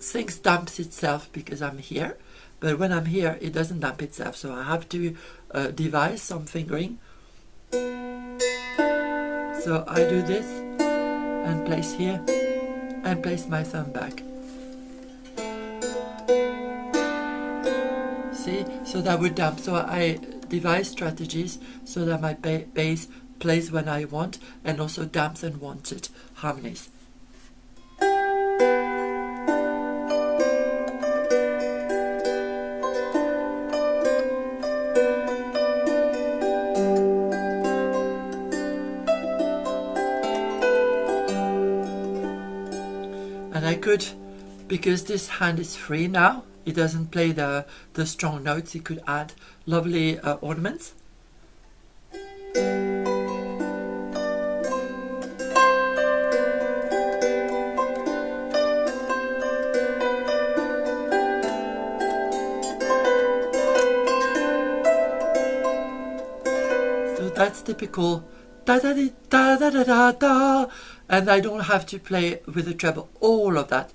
things dumps itself because I'm here, but when I'm here it doesn't dump itself, so I have to devise some fingering. So I do this and place here and place my thumb back. See, so that would dump. So I devise strategies so that my bass plays when I want and also dumps unwanted harmonies. And I could, because this hand is free now, it doesn't play the strong notes, it could add lovely ornaments. So that's typical da da da da da da da, and I don't have to play with the treble all of that.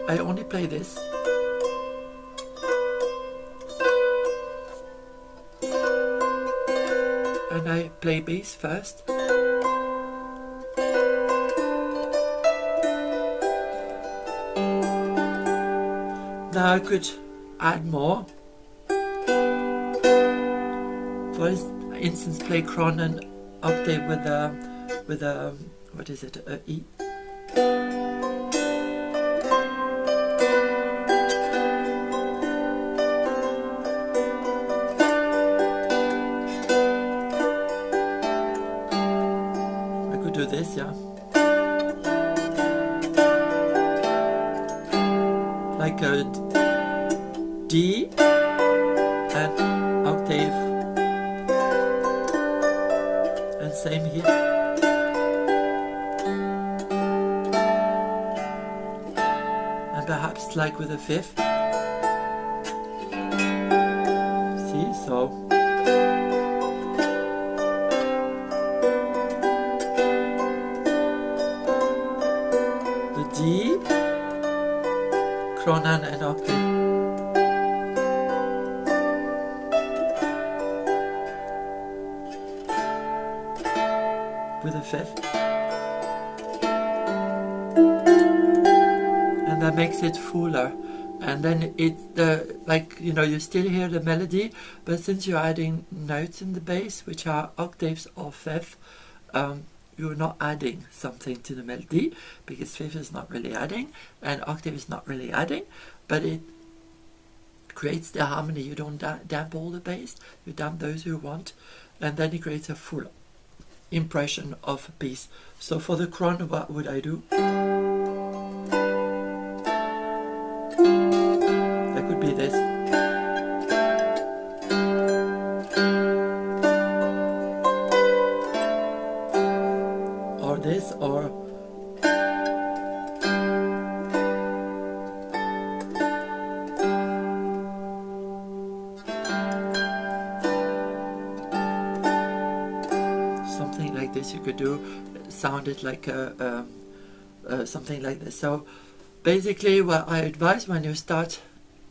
I only play this. And I play bass first. Now I could add more. For instance, play Cron and octave with a what is it, a E. I could do this, yeah. Like a D and octave, and same here. And perhaps like with a fifth. See, so. The D, Cronan and octave. With a fifth, and that makes it fuller, and then it's like, you know, you still hear the melody, but since you're adding notes in the bass which are octaves or fifth, you're not adding something to the melody, because fifth is not really adding and octave is not really adding, but it creates the harmony. You don't damp all the bass, you damp those you want, and then it creates a full impression of a piece. So for the Cron, what would I do? That could be this. Or this, or something like this. You could do sound it like something like this. So basically what I advise when you start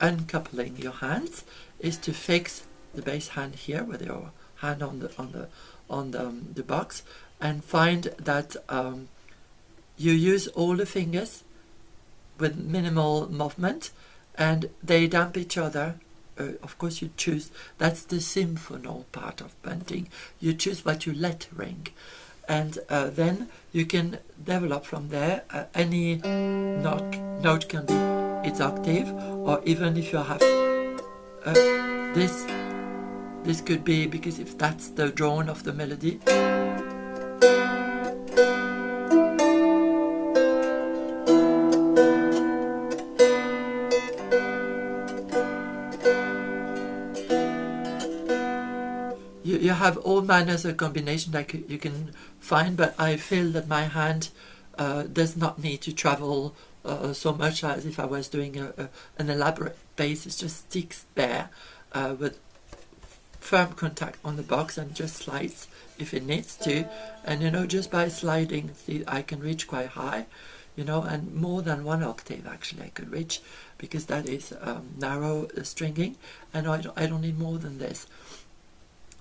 uncoupling your hands is to fix the bass hand here with your hand on the box, and find that you use all the fingers with minimal movement and they damp each other. Of course you choose, that's the symphonal part of bunting, you choose what you let ring, and then you can develop from there. Any note can be its octave, or even if you have this could be, because if that's the drone of the melody, you have all manners of combination that you can find, but I feel that my hand does not need to travel so much as if I was doing an elaborate bass. It just sticks there with firm contact on the box and just slides if it needs to. And you know, just by sliding, see, I can reach quite high, you know, and more than 1 octave actually I could reach, because that is narrow stringing, and I don't need more than this.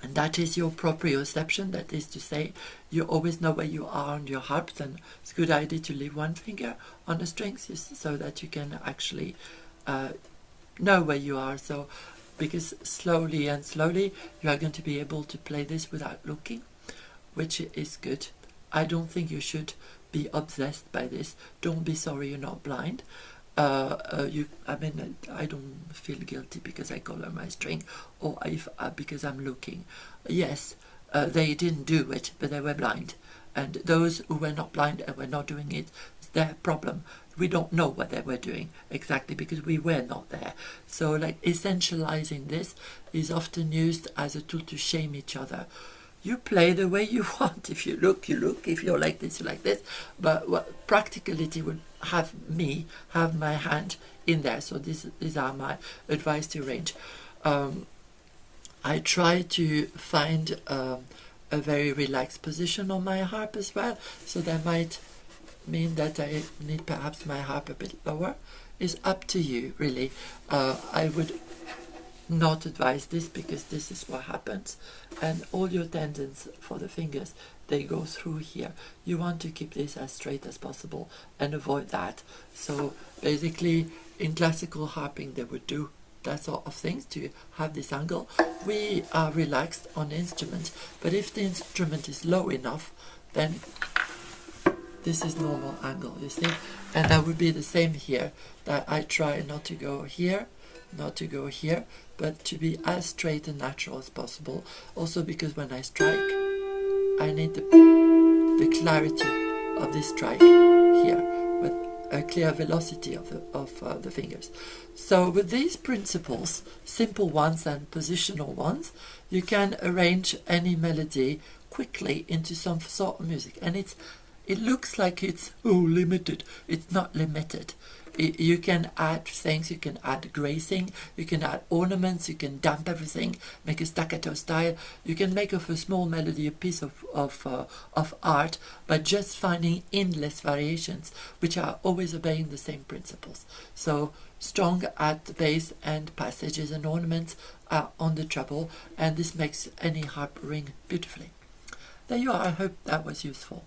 And that is your proprioception, that is to say, you always know where you are on your harp, and it's a good idea to leave one finger on the strings so that you can actually know where you are. So, because slowly and slowly you are going to be able to play this without looking, which is good. I don't think you should be obsessed by this. Don't be sorry you're not blind. I mean, I don't feel guilty because I color my string, or if because I'm looking. Yes, they didn't do it, but they were blind. And those who were not blind and were not doing it, it's their problem. We don't know what they were doing exactly because we were not there. So, like, essentializing this is often used as a tool to shame each other. You play the way you want. If you look, you look. If you're like this, you're like this. But what practicality would have me have my hand in there. So these are my advice to arrange. I try to find a very relaxed position on my harp as well. So that might mean that I need perhaps my harp a bit lower. It's up to you, really. I would not advise this because this is what happens, and all your tendons for the fingers, they go through here. You want to keep this as straight as possible and avoid that. So basically in classical harping they would do that sort of things to have this angle. We are relaxed on the instrument, but if the instrument is low enough, then this is normal angle, you see. And that would be the same here, that I try not to go here, not to go here, but to be as straight and natural as possible. Also because when I strike, I need the clarity of this strike here, with a clear velocity of the fingers. So with these principles, simple ones and positional ones, you can arrange any melody quickly into some sort of music. And it looks like it's limited. It's not limited. You can add things, you can add gracing, you can add ornaments, you can damp everything, make a staccato style. You can make of a small melody a piece of art by just finding endless variations, which are always obeying the same principles. So strong at the bass and passages and ornaments are on the treble, and this makes any harp ring beautifully. There you are. I hope that was useful.